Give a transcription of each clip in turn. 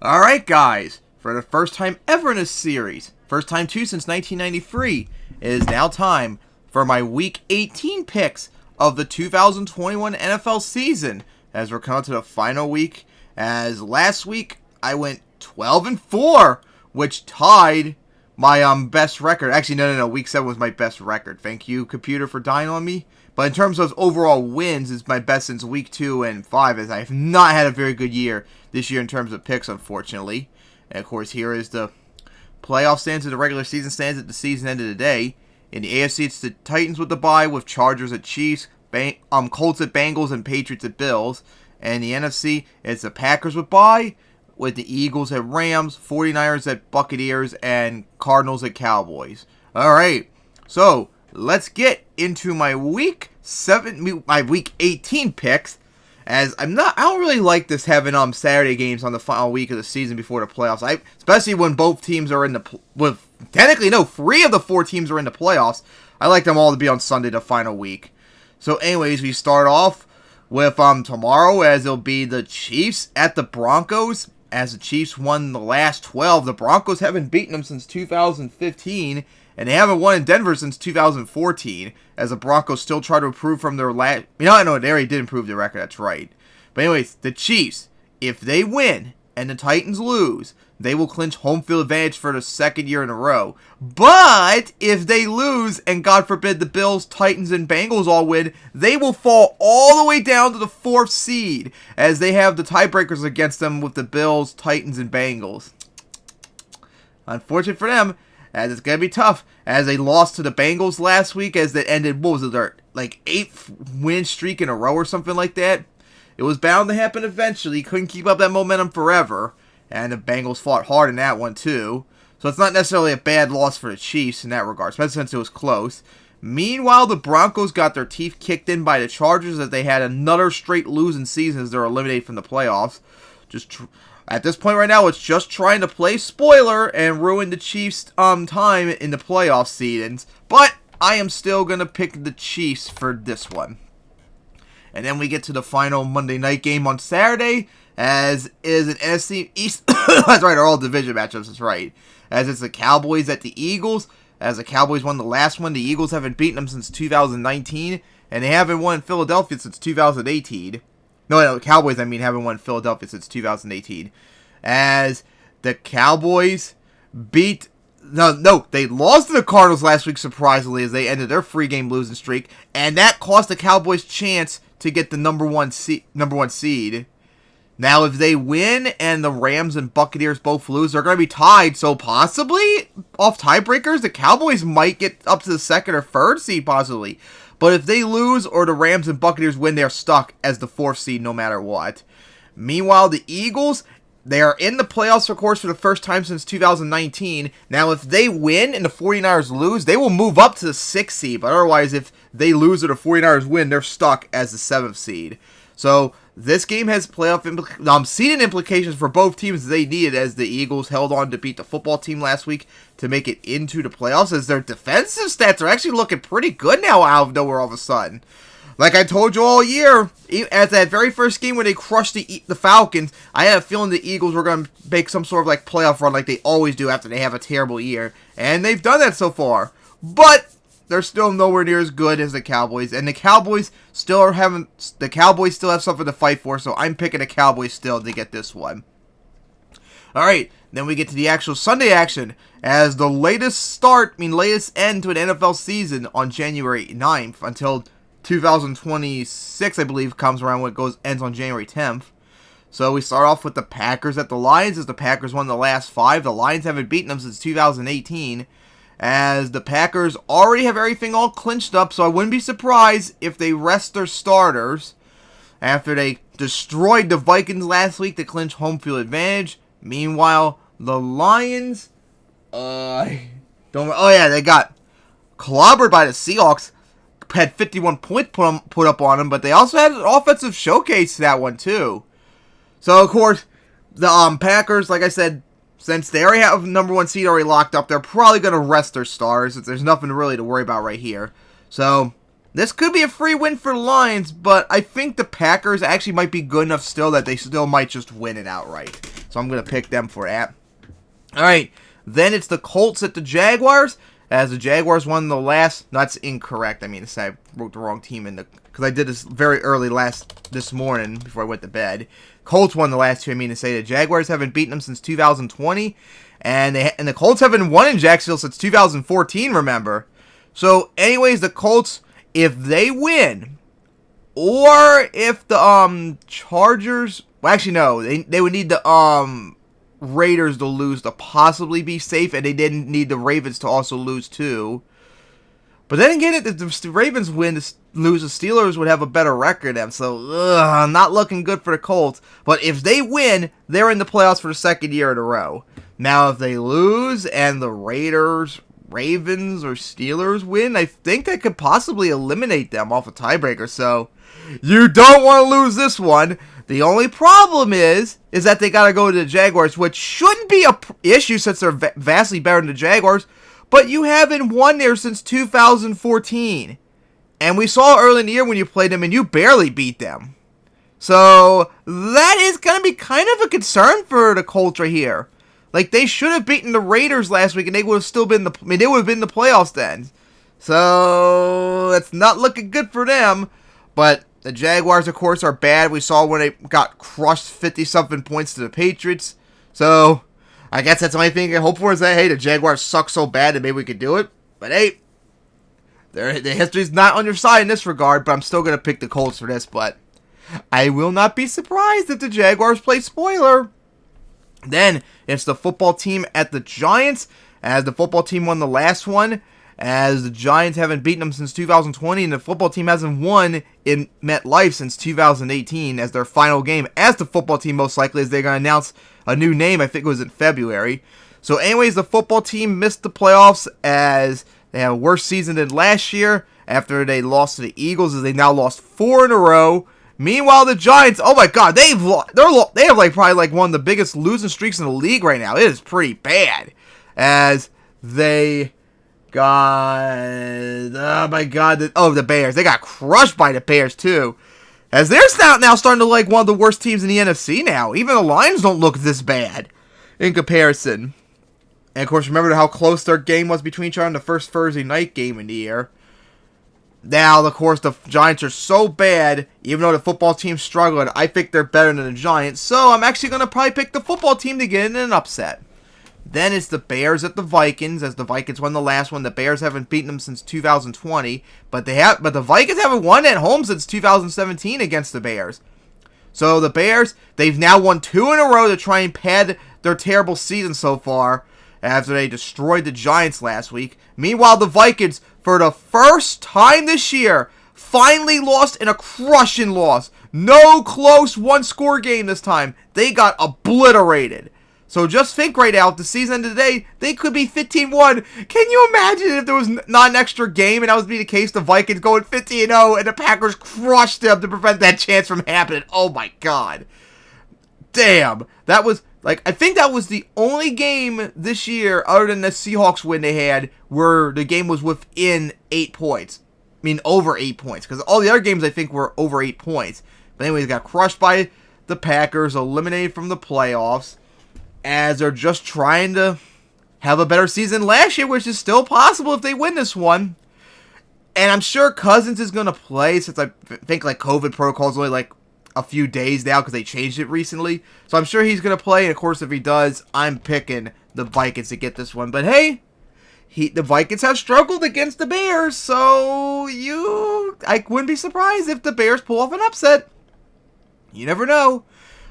Alright guys, for the first time ever in this series, first time too since 1993, it is now time for my Week 18 picks of the 2021 NFL season, as we're coming to the final week, as last week I went 12-4, which tied my best record. Actually, no, week 7 was my best record. Thank you, computer, for dying on me. But in terms of overall wins, it's my best since week 2 and 5, as I have not had a very good year this year in terms of picks, unfortunately. And of course, here is the playoff stands, the regular season stands at the season end of the day. In the AFC, it's the Titans with the bye, with Chargers at Chiefs, Colts at Bengals, and Patriots at Bills. And the NFC, it's the Packers with bye, with the Eagles at Rams, 49ers at Buccaneers, and Cardinals at Cowboys. Alright, so let's get into my week 18 picks, as I don't really like this having Saturday games on the final week of the season before the playoffs. Especially when both teams are in the technically no, 3 of the 4 teams are in the playoffs. I like them all to be on Sunday, the final week. So anyways, we start off with tomorrow, as it'll be the Chiefs at the Broncos. As the Chiefs won the last 12, the Broncos haven't beaten them since 2015, and they haven't won in Denver since 2014, as the Broncos still try to improve from their last... I know, they already did improve their record, that's right. But anyways, the Chiefs, if they win and the Titans lose, they will clinch home field advantage for the second year in a row. But if they lose, and God forbid the Bills, Titans, and Bengals all win, they will fall all the way down to the 4th seed, as they have the tiebreakers against them with the Bills, Titans, and Bengals. Unfortunate for them, as it's going to be tough, as they lost to the Bengals last week, as they ended, what was it, their 8th win streak in a row or something like that. It was bound to happen eventually. Couldn't keep up that momentum forever, and the Bengals fought hard in that one too. So it's not necessarily a bad loss for the Chiefs in that regard, especially since it was close. Meanwhile, the Broncos got their teeth kicked in by the Chargers, as they had another straight losing season as they're eliminated from the playoffs. At this point right now, it's just trying to play spoiler and ruin the Chiefs' time in the playoff seedings. But I am still going to pick the Chiefs for this one. And then we get to the final Monday night game on Saturday, as is an NFC East. That's right, are all division matchups, that's right. As it's the Cowboys at the Eagles. As the Cowboys won the last one, the Eagles haven't beaten them since 2019. And they haven't won Philadelphia since 2018. No, Cowboys, haven't won Philadelphia since 2018. As the Cowboys beat... No, they lost to the Cardinals last week, surprisingly, as they ended their 3-game losing streak. And that cost the Cowboys chance to get the number one seed. Now, if they win and the Rams and Buccaneers both lose, they're going to be tied. So possibly, off tiebreakers, the Cowboys might get up to the 2nd or 3rd seed, possibly. But if they lose or the Rams and Buccaneers win, they're stuck as the 4th seed no matter what. Meanwhile, the Eagles, they are in the playoffs, of course, for the first time since 2019. Now, if they win and the 49ers lose, they will move up to the 6th seed. But otherwise, if they lose or the 49ers win, they're stuck as the 7th seed. So this game has playoff seeding implications for both teams they needed, as the Eagles held on to beat the football team last week to make it into the playoffs, as their defensive stats are actually looking pretty good now out of nowhere all of a sudden. Like I told you all year, at that very first game when they crushed the Falcons, I had a feeling the Eagles were going to make some sort of playoff run like they always do after they have a terrible year. And they've done that so far. But they're still nowhere near as good as the Cowboys. And the Cowboys still have something to fight for, so I'm picking the Cowboys still to get this one. Alright, then we get to the actual Sunday action, as the latest end to an NFL season on January 9th until 2026, I believe, comes around when it ends on January 10th. So we start off with the Packers at the Lions, as the Packers won the last 5. The Lions haven't beaten them since 2018, as the Packers already have everything all clinched up, so I wouldn't be surprised if they rest their starters after they destroyed the Vikings last week to clinch home field advantage. Meanwhile, the Lions, they got clobbered by the Seahawks. Had 51 points put up on them, but they also had an offensive showcase to that one too. So of course, the Packers, like I said, since they already have number 1 seed already locked up, they're probably going to rest their stars, since there's nothing really to worry about right here. So this could be a free win for the Lions, but I think the Packers actually might be good enough still that they still might just win it outright. So I'm going to pick them for that. All right. Then it's the Colts at the Jaguars. As the Jaguars won the last... No, that's incorrect. I mean, I wrote the wrong team in the... Because I did this very early this morning before I went to bed. Colts won the last two. I mean to say the Jaguars haven't beaten them since 2020. And the Colts haven't won in Jacksonville since 2014, remember. So, anyways, the Colts, if they win... Or if the Chargers... Well, actually, no. They would need the Raiders to lose to possibly be safe. And they didn't need the Ravens to also lose, too. But then again, if the Ravens lose, the Steelers would have a better record than them. So, not looking good for the Colts. But if they win, they're in the playoffs for the second year in a row. Now, if they lose and the Raiders, Ravens, or Steelers win, I think that could possibly eliminate them off a tiebreaker. So, you don't want to lose this one. The only problem is that they got to go to the Jaguars, which shouldn't be an issue since they're vastly better than the Jaguars. But you haven't won there since 2014. And we saw early in the year when you played them and you barely beat them. So that is going to be kind of a concern for the Colts right here. Like, they should have beaten the Raiders last week and they would have still been they would have been in the playoffs then. So that's not looking good for them. But the Jaguars, of course, are bad. We saw when they got crushed 50-something points to the Patriots. So I guess that's the only thing I can hope for is that, hey, the Jaguars suck so bad that maybe we could do it. But, hey, the history's not on your side in this regard, but I'm still going to pick the Colts for this. But I will not be surprised if the Jaguars play spoiler. Then it's the football team at the Giants, as the football team won the last one, as the Giants haven't beaten them since 2020, and the football team hasn't won in MetLife since 2018 as their final game, as the football team most likely, as they're going to announce a new name. I think it was in February. So anyways, the football team missed the playoffs as they had a worse season than last year after they lost to the Eagles, as they now lost 4 in a row. Meanwhile, the Giants, oh my God, they have like probably like one of the biggest losing streaks in the league right now. It is pretty bad, as they got, oh my God, the Bears. They got crushed by the Bears too, as they're now starting to like one of the worst teams in the NFC now. Even the Lions don't look this bad in comparison. And of course, remember how close their game was between each other in the first Thursday night game in the year. Now, of course, the Giants are so bad, even though the football team struggled, I think they're better than the Giants. So I'm actually going to probably pick the football team to get in an upset. Then it's the Bears at the Vikings, as the Vikings won the last one. The Bears haven't beaten them since 2020, but the Vikings haven't won at home since 2017 against the Bears. So the Bears, they've now won 2 in a row to try and pad their terrible season so far, after they destroyed the Giants last week. Meanwhile, the Vikings, for the first time this year, finally lost in a crushing loss. No close one-score game this time. They got obliterated. So just think right now, if the season ended today, they could be 15-1. Can you imagine if there was not an extra game and that was be the case, the Vikings going 50-0 and the Packers crushed them to prevent that chance from happening? Oh my God. Damn. That was, like, I think that was the only game this year, other than the Seahawks win they had, where the game was within 8 points. I mean, over 8 points. Because all the other games, I think, were over 8 points. But anyways, got crushed by the Packers, eliminated from the playoffs, as they're just trying to have a better season last year, which is still possible if they win this one. And I'm sure Cousins is going to play, since I think, like, COVID protocols only, like, a few days now because they changed it recently. So I'm sure he's going to play. And of course, if he does, I'm picking the Vikings to get this one. But hey, the Vikings have struggled against the Bears. So I wouldn't be surprised if the Bears pull off an upset. You never know.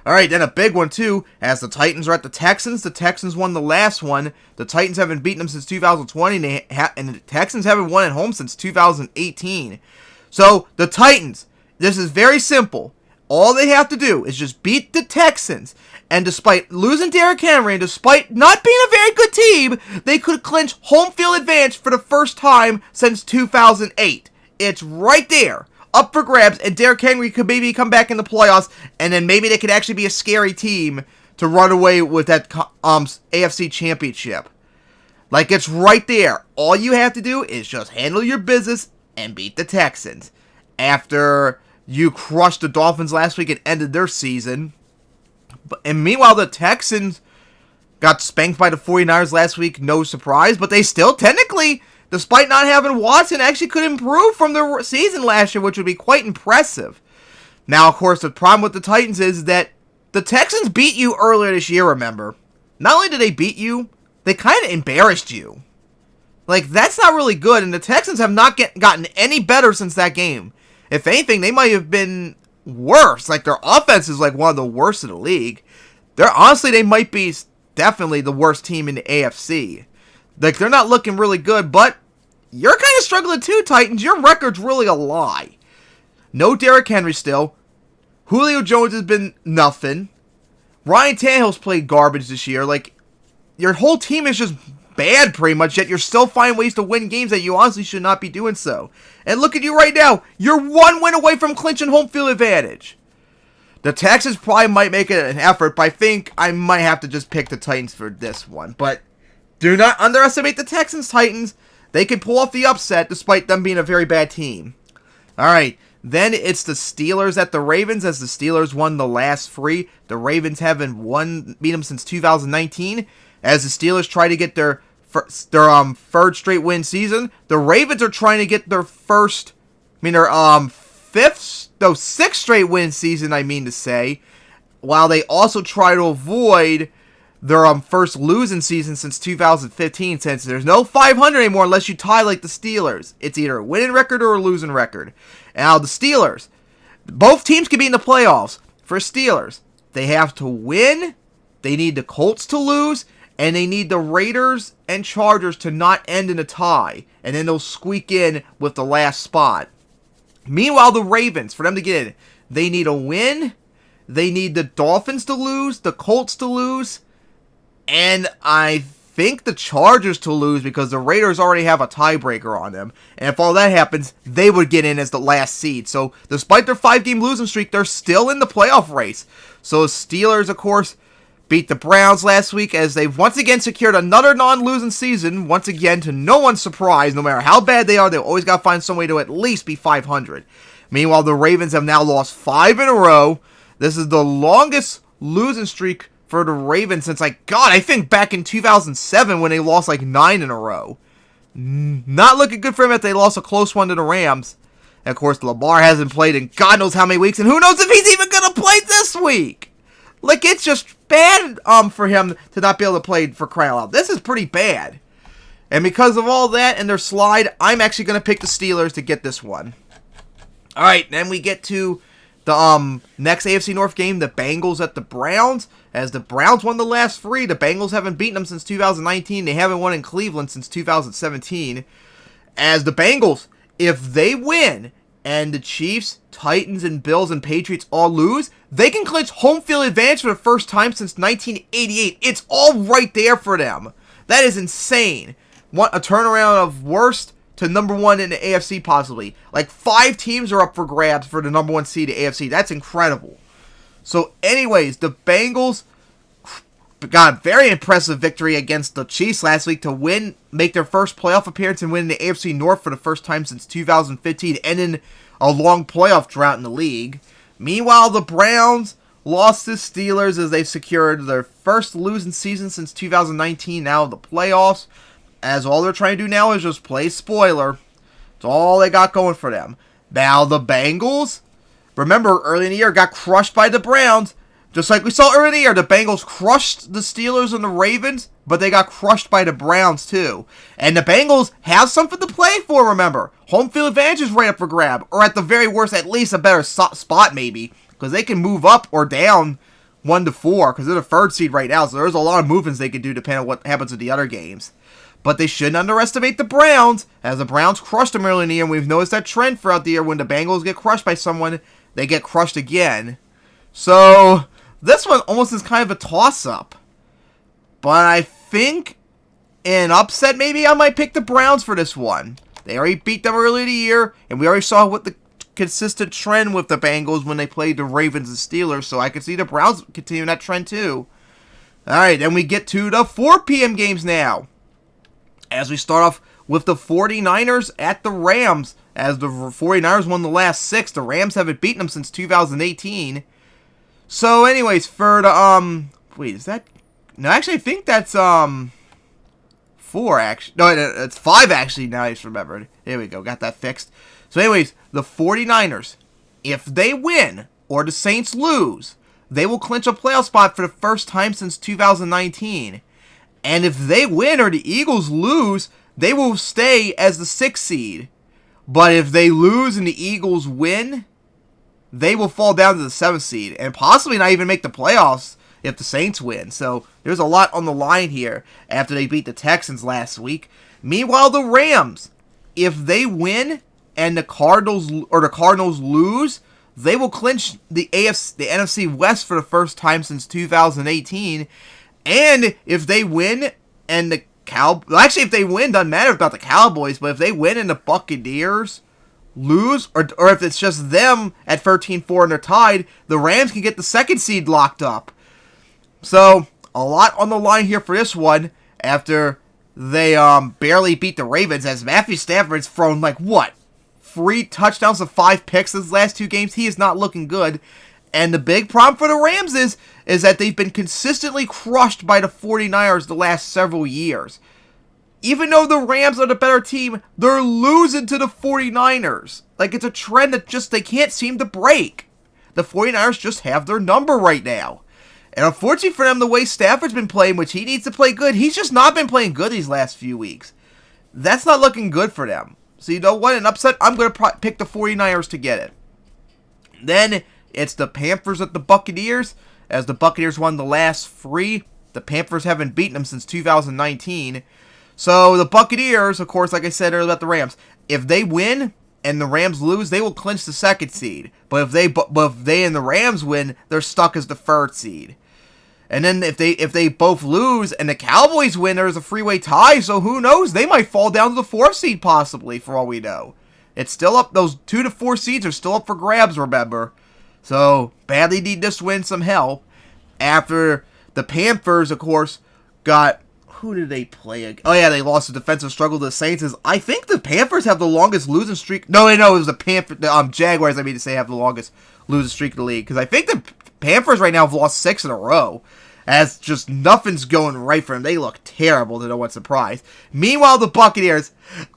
All right, then a big one too, as the Titans are at the Texans. The Texans won the last one. The Titans haven't beaten them since 2020, and the Texans haven't won at home since 2018. So the Titans, this is very simple. All they have to do is just beat the Texans. And despite losing Derrick Henry, and despite not being a very good team, they could clinch home field advantage for the first time since 2008. It's right there, up for grabs, and Derrick Henry could maybe come back in the playoffs, and then maybe they could actually be a scary team to run away with that AFC championship. Like, it's right there. All you have to do is just handle your business and beat the Texans. After you crushed the Dolphins last week and ended their season. And meanwhile, the Texans got spanked by the 49ers last week, no surprise, but they still technically, despite not having Watson, actually could improve from their season last year, which would be quite impressive. Now, of course, the problem with the Titans is that the Texans beat you earlier this year, remember. Not only did they beat you, they kind of embarrassed you. Like, that's not really good, and the Texans have not gotten any better since that game. If anything, they might have been worse. Like, their offense is like one of the worst in the league. Honestly, they might be definitely the worst team in the AFC. Like, they're not looking really good, but you're kind of struggling too, Titans. Your record's really a lie. No Derrick Henry still. Julio Jones has been nothing. Ryan Tannehill's played garbage this year. Like, your whole team is just bad pretty much, yet you're still finding ways to win games that you honestly should not be doing so. And look at you right now. You're one win away from clinching home field advantage. The Texans probably might make it an effort, but I think I might have to just pick the Titans for this one. But do not underestimate the Texans-Titans. They can pull off the upset despite them being a very bad team. Alright, then it's the Steelers at the Ravens, as the Steelers won the last three. The Ravens haven't beat them since 2019. As the Steelers try to get their third straight win season, the Ravens are trying to get their sixth straight win season, I mean to say, while they also try to avoid their first losing season since 2015, since there's no 500 anymore unless you tie like the Steelers. It's either a winning record or a losing record. Now, the Steelers, both teams can be in the playoffs. For Steelers, they have to win, they need the Colts to lose, and they need the Raiders and Chargers to not end in a tie, and then they'll squeak in with the last spot. Meanwhile, the Ravens, for them to get in, they need a win, they need the Dolphins to lose, the Colts to lose, and I think the Chargers to lose because the Raiders already have a tiebreaker on them. And if all that happens, they would get in as the last seed. So, despite their 5-game losing streak, they're still in the playoff race. So, the Steelers, of course, beat the Browns last week as they've once again secured another non-losing season. Once again, to no one's surprise, no matter how bad they are, they've always got to find some way to at least be 500. Meanwhile, the Ravens have now lost 5 in a row. This is the longest losing streak for the Ravens since, I think back in 2007 when they lost 9 in a row. Not looking good for them if they lost a close one to the Rams. And of course, Lamar hasn't played in God knows how many weeks, and who knows if he's even going to play this week. It's just bad for him to not be able to play, for crying out loud. This is pretty bad. And because of all that and their slide, I'm actually going to pick the Steelers to get this one. Alright, then we get to the next AFC North game, the Bengals at the Browns. As the Browns won the last 3, the Bengals haven't beaten them since 2019. They haven't won in Cleveland since 2017. As the Bengals, if they win and the Chiefs, Titans, and Bills and Patriots all lose, they can clinch home field advantage for the first time since 1988. It's all right there for them. That is insane. A turnaround of worst to number 1 in the AFC possibly. 5 teams are up for grabs for the number 1 seed in the AFC. That's incredible. So anyways, the Bengals got a very impressive victory against the Chiefs last week to make their first playoff appearance and win the AFC North for the first time since 2015, ending a long playoff drought in the league. Meanwhile, the Browns lost to Steelers as they secured their first losing season since 2019, now in the playoffs, as all they're trying to do now is just play spoiler. It's all they got going for them. Now, the Bengals, remember, early in the year, got crushed by the Browns. Just like we saw earlier in the year, the Bengals crushed the Steelers and the Ravens, but they got crushed by the Browns too. And the Bengals have something to play for, remember. Home field advantage is right up for grab, or at the very worst, at least a better spot maybe, because they can move up or down 1 to 4, because they're the 3rd seed right now, so there's a lot of movements they can do depending on what happens with the other games. But they shouldn't underestimate the Browns, as the Browns crushed them early in the year, and we've noticed that trend throughout the year. When the Bengals get crushed by someone, they get crushed again. So, this one almost is kind of a toss-up. But I think, in upset, maybe I might pick the Browns for this one. They already beat them early in the year, and we already saw what the consistent trend with the Bengals when they played the Ravens and Steelers, so I could see the Browns continuing that trend too. Alright, then we get to the 4 p.m. games now. As we start off with the 49ers at the Rams. As the 49ers won the last 6, the Rams haven't beaten them since 2018. So, anyways, for the wait, is that? No, actually, I think that's 4 actually. No, it's 5 actually. Now I just remembered. There we go. Got that fixed. So, anyways, the 49ers, if they win or the Saints lose, they will clinch a playoff spot for the first time since 2019. And if they win or the Eagles lose, they will stay as the 6th seed. But if they lose and the Eagles win, they will fall down to the 7th seed and possibly not even make the playoffs if the Saints win. So there's a lot on the line here after they beat the Texans last week. Meanwhile, the Rams, if they win and the Cardinals lose, they will clinch the NFC West for the first time since 2018. And if they win and the if they win, doesn't matter about the Cowboys, but if they win and the Buccaneers lose, or if it's just them at 13-4 and they're tied, the Rams can get the 2nd seed locked up. So, a lot on the line here for this one after they barely beat the Ravens, as Matthew Stafford's thrown 3 touchdowns and 5 picks his last 2 games. He is not looking good. And the big problem for the Rams is that they've been consistently crushed by the 49ers the last several years. Even though the Rams are the better team, they're losing to the 49ers. It's a trend that they can't seem to break. The 49ers just have their number right now. And unfortunately for them, the way Stafford's been playing, which he needs to play good, he's just not been playing good these last few weeks. That's not looking good for them. So you know what? An upset, I'm going to pick the 49ers to get it. Then it's the Panthers at the Buccaneers. As the Buccaneers won the last 3, the Panthers haven't beaten them since 2019. So the Buccaneers, of course, like I said earlier about the Rams, if they win and the Rams lose, they will clinch the 2nd seed. But if they and the Rams win, they're stuck as the 3rd seed. And then if they both lose and the Cowboys win, there's a freeway tie. So who knows? They might fall down to the 4th seed possibly, for all we know. It's still up. Those 2 to 4 seeds are still up for grabs, remember. So badly need this win some help. After the Panthers, of course, got... Who did they play? Oh, yeah, they lost the defensive struggle to the Saints. I think the Panthers have the longest losing streak. No, it was the Jaguars, have the longest losing streak in the league. Because I think the Panthers right now have lost 6 in a row. As just nothing's going right for them. They look terrible, to no one's surprise. Meanwhile, the Buccaneers,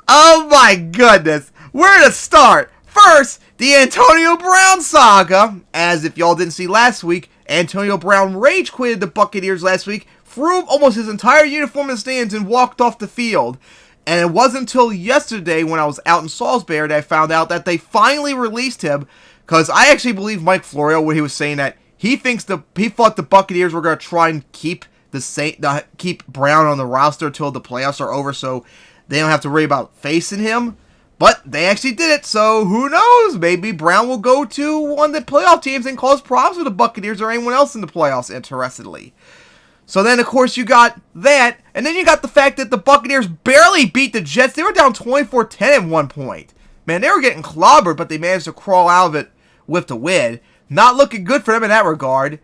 oh my goodness, where to start? First, the Antonio Brown saga. As if y'all didn't see last week, Antonio Brown rage quitted the Buccaneers last week, threw almost his entire uniform in the stands, and walked off the field. And it wasn't until yesterday when I was out in Salisbury that I found out that they finally released him. Because I actually believe Mike Florio when he was saying that he thought the Buccaneers were going to try and keep Brown on the roster until the playoffs are over, so they don't have to worry about facing him. But they actually did it, so who knows? Maybe Brown will go to one of the playoff teams and cause problems with the Buccaneers or anyone else in the playoffs, interestedly. So then, of course, you got that, and then you got the fact that the Buccaneers barely beat the Jets. They were down 24-10 at one point. Man, they were getting clobbered, but they managed to crawl out of it with the win. Not looking good for them in that regard,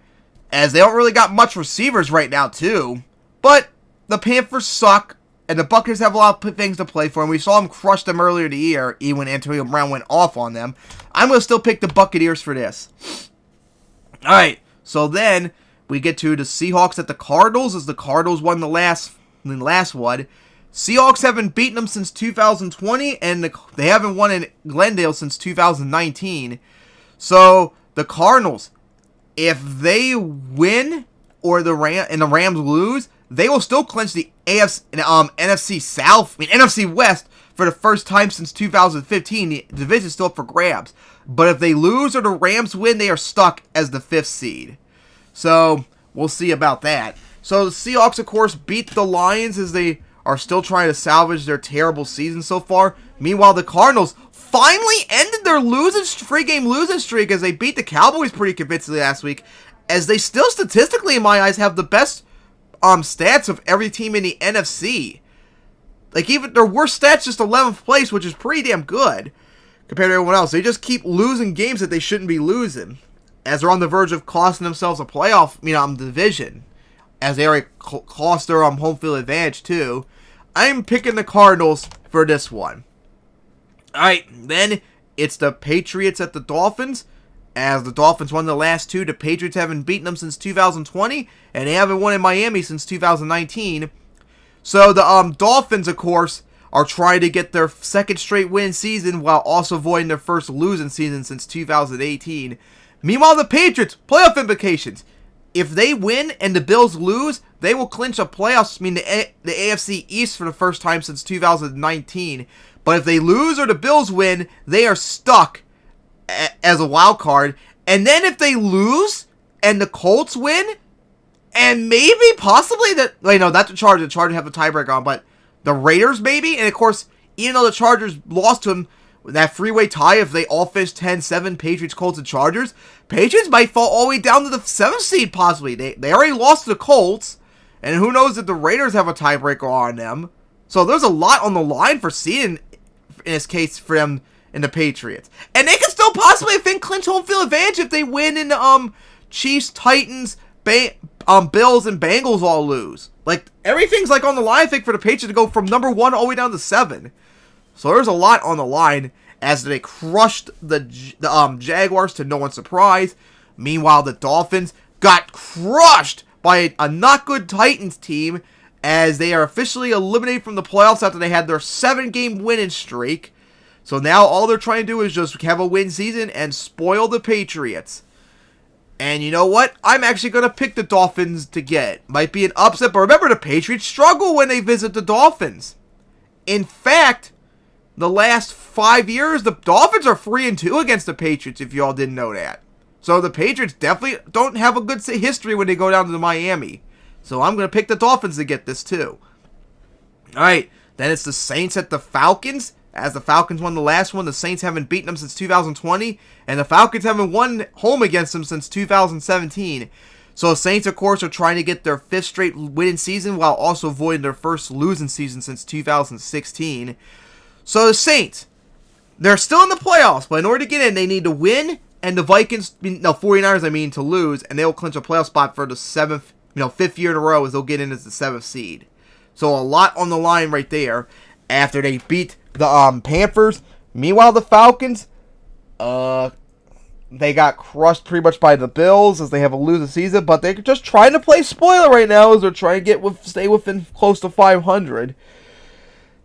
as they don't really got much receivers right now, too. But the Panthers suck, and the Buccaneers have a lot of things to play for, and we saw them crush them earlier in the year, even when Antonio Brown went off on them. I'm going to still pick the Buccaneers for this. Alright, so then we get to the Seahawks at the Cardinals, as the Cardinals won the last one. Seahawks haven't beaten them since 2020, and they haven't won in Glendale since 2019. So the Cardinals, if they win or the Rams lose, they will still clinch the NFC West for the first time since 2015. The division is still up for grabs. But if they lose or the Rams win, they are stuck as the 5th seed. So we'll see about that. So the Seahawks, of course, beat the Lions as they are still trying to salvage their terrible season so far. Meanwhile, the Cardinals finally ended their three-game losing streak as they beat the Cowboys pretty convincingly last week, as they still statistically, in my eyes, have the best stats of every team in the NFC. Even their worst stats, just 11th place, which is pretty damn good compared to everyone else. They just keep losing games that they shouldn't be losing, as they're on the verge of costing themselves a playoff, division, as they already cost their home field advantage too. I'm picking the Cardinals for this one. Alright, then it's the Patriots at the Dolphins. as the Dolphins won the last two. The Patriots haven't beaten them since 2020, and they haven't won in Miami since 2019. So the Dolphins, of course, are trying to get their second straight win season while also avoiding their first losing season since 2018. Meanwhile, the Patriots, playoff implications. If they win and the Bills lose, they will clinch a playoffs, the AFC East for the first time since 2019. But if they lose or the Bills win, they are stuck as a wild card. And then if they lose and the Colts win, and maybe possibly not the Chargers. The Chargers have the tiebreaker on, but the Raiders maybe. And of course, even though the Chargers lost to them, that freeway tie, if they all finish 10-7, Patriots, Colts, and Chargers, Patriots might fall all the way down to the 7th seed possibly. They already lost to the Colts, and who knows if the Raiders have a tiebreaker on them. So there's a lot on the line for seeding, in this case, for them and the Patriots. And they can still possibly, I think, clinch home field advantage if they win in the Chiefs, Titans, Bills, and Bengals all lose. Like, everything's like on the line, I think, for the Patriots to go from number 1 all the way down to 7. So there's a lot on the line as they crushed the Jaguars to no one's surprise. Meanwhile, the Dolphins got crushed by a not good Titans team as they are officially eliminated from the playoffs after they had their 7-game winning streak. So now all they're trying to do is just have a win season and spoil the Patriots. And you know what? I'm actually going to pick the Dolphins to get. Might be an upset, but remember, the Patriots struggle when they visit the Dolphins. In fact, the last 5 years, the Dolphins are 3-2 against the Patriots, if you all didn't know that. So the Patriots definitely don't have a good history when they go down to Miami. So I'm going to pick the Dolphins to get this too. Alright, then it's the Saints at the Falcons. As the Falcons won the last one, the Saints haven't beaten them since 2020. And the Falcons haven't won home against them since 2017. So the Saints, of course, are trying to get their 5th straight winning season while also avoiding their first losing season since 2016. So the Saints, they're still in the playoffs, but in order to get in, they need to win, and the 49ers, to lose, and they'll clinch a playoff spot for the 5th year in a row as they'll get in as the 7th seed. So a lot on the line right there after they beat the Panthers. Meanwhile, the Falcons, they got crushed pretty much by the Bills as they have a losing season, but they're just trying to play spoiler right now as they're trying to stay within close to 500.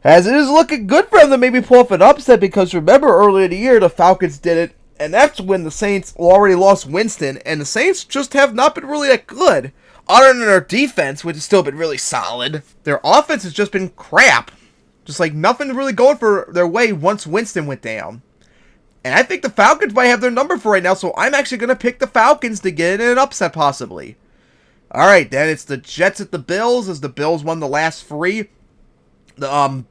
As it is looking good for them to maybe pull off an upset, because remember earlier in the year the Falcons did it, and that's when the Saints already lost Winston, and the Saints just have not been really that good. Other than their defense, which has still been really solid, their offense has just been crap. Just like nothing really going for their way once Winston went down. And I think the Falcons might have their number for right now, so I'm actually going to pick the Falcons to get in an upset possibly. Alright, then it's the Jets at the Bills, as the Bills won the last 3. The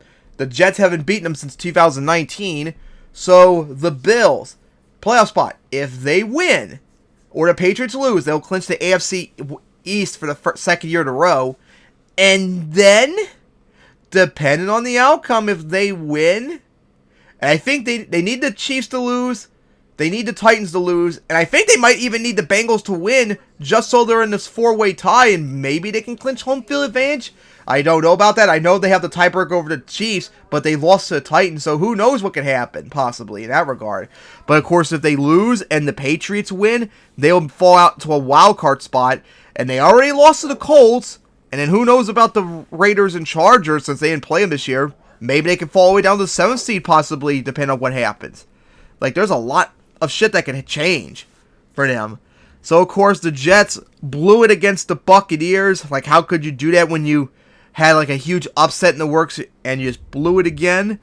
Jets haven't beaten them since 2019. So the Bills, playoff spot, if they win or the Patriots lose, they'll clinch the AFC East for the second year in a row. And then, depending on the outcome, if they win, and I think they need the Chiefs to lose, they need the Titans to lose, and I think they might even need the Bengals to win just so they're in this 4-way tie and maybe they can clinch home field advantage. I don't know about that. I know they have the tiebreaker over the Chiefs, but they lost to the Titans, so who knows what could happen, possibly, in that regard. But, of course, if they lose and the Patriots win, they'll fall out to a wild card spot, and they already lost to the Colts, and then who knows about the Raiders and Chargers since they didn't play them this year. Maybe they can fall all the way down to the 7th seed, possibly, depending on what happens. Like, there's a lot of shit that can change for them. So, of course, the Jets blew it against the Buccaneers. Like, how could you do that when you had like a huge upset in the works and you just blew it again?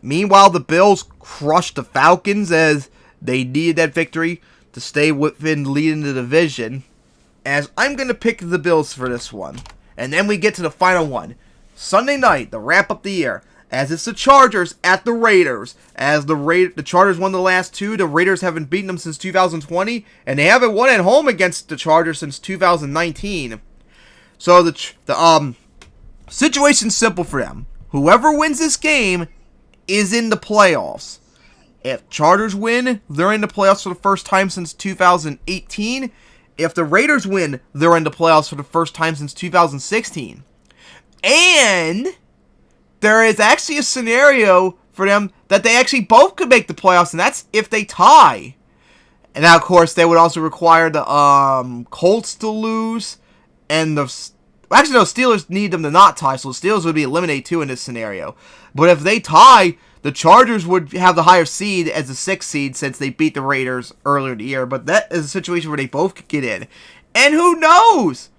Meanwhile, the Bills crushed the Falcons as they needed that victory to stay within leading the division. As I'm going to pick the Bills for this one. And then we get to the final one. Sunday night, the wrap up the year. As it's the Chargers at the Raiders. As the Chargers won the last 2. The Raiders haven't beaten them since 2020. And they haven't won at home against the Chargers since 2019. So the situation's simple for them. Whoever wins this game is in the playoffs. If Chargers win, they're in the playoffs for the first time since 2018. If the Raiders win, they're in the playoffs for the first time since 2016. And there is actually a scenario for them that they actually both could make the playoffs, and that's if they tie. And now, of course, they would also require the Colts to lose, and actually, no, Steelers need them to not tie, so the Steelers would be eliminated too in this scenario. But if they tie, the Chargers would have the higher seed as the 6th seed since they beat the Raiders earlier in the year. But that is a situation where they both could get in. And who knows?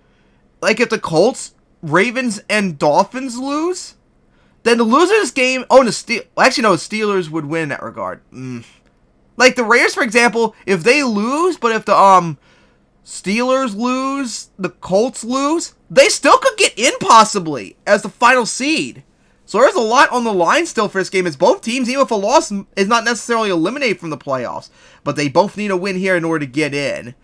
Like, if the Colts, Ravens, and Dolphins lose, then the loser of this game... Oh, the Steelers would win in that regard. Like, the Raiders, for example, if they lose, but if the Steelers lose, the Colts lose, they still could get in possibly as the final seed. So there's a lot on the line still for this game. It's both teams, even if a loss is not necessarily eliminated from the playoffs. But they both need a win here in order to get in,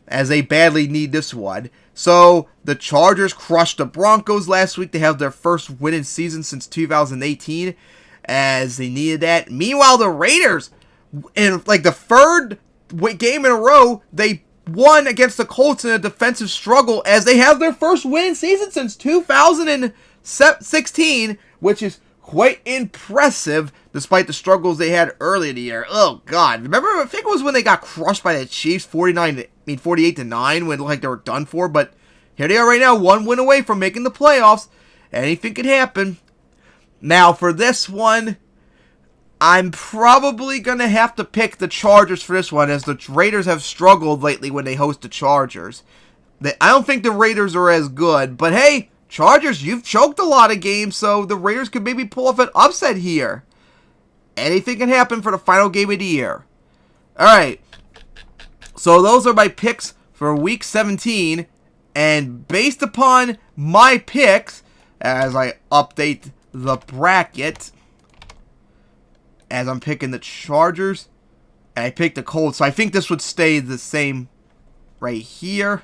as they badly need this one. So the Chargers crushed the Broncos last week. They have their first win in season since 2018, as they needed that. Meanwhile, the Raiders, in like the third game in a row, they won against the Colts in a defensive struggle, as they have their first win in season since 2016, which is quite impressive despite the struggles they had early in the year. Oh God, remember, I think it was when they got crushed by the Chiefs 48-9 when like they were done for, but here they are right now, one win away from making the playoffs. Anything could happen. Now for this one, I'm probably going to have to pick the Chargers for this one, as the Raiders have struggled lately when they host the Chargers. I don't think the Raiders are as good, but hey, Chargers, you've choked a lot of games, so the Raiders could maybe pull off an upset here. Anything can happen for the final game of the year. Alright, so those are my picks for Week 17, and based upon my picks, as I update the bracket, as I'm picking the Chargers, and I picked the Colts, so I think this would stay the same right here.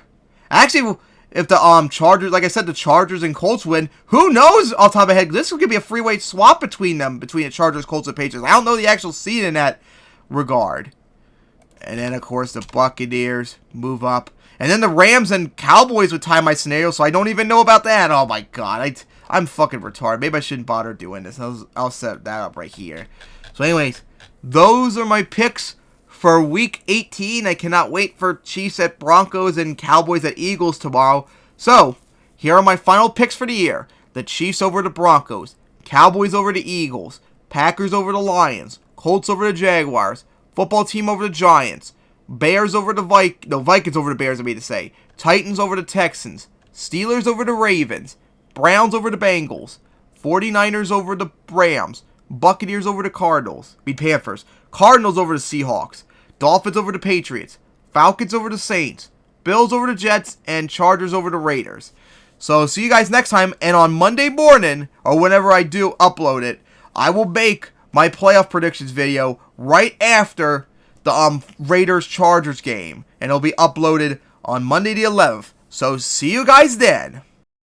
Actually, if the Chargers, like I said, the Chargers and Colts win, who knows off the top of my head, this could be a freeway swap between them, between the Chargers, Colts, and Patriots. I don't know the actual seed in that regard. And then, of course, the Buccaneers move up. And then the Rams and Cowboys would tie my scenario, so I don't even know about that. Oh my God, I'm fucking retarded. Maybe I shouldn't bother doing this. I'll set that up right here. So anyways, those are my picks for Week 18. I cannot wait for Chiefs at Broncos and Cowboys at Eagles tomorrow. So, here are my final picks for the year. The Chiefs over the Broncos, Cowboys over the Eagles, Packers over the Lions, Colts over the Jaguars, football team over the Giants, Bears over the Vikings over the Bears, I mean to say, Titans over the Texans, Steelers over the Ravens, Browns over the Bengals, 49ers over the Rams, Buccaneers over the Panthers, Cardinals over the Seahawks, Dolphins over the Patriots, Falcons over the Saints, Bills over the Jets, and Chargers over the Raiders. So, see you guys next time, and on Monday morning, or whenever I do upload it, I will make my playoff predictions video right after the Raiders-Chargers game, and it'll be uploaded on Monday the 11th. So, see you guys then.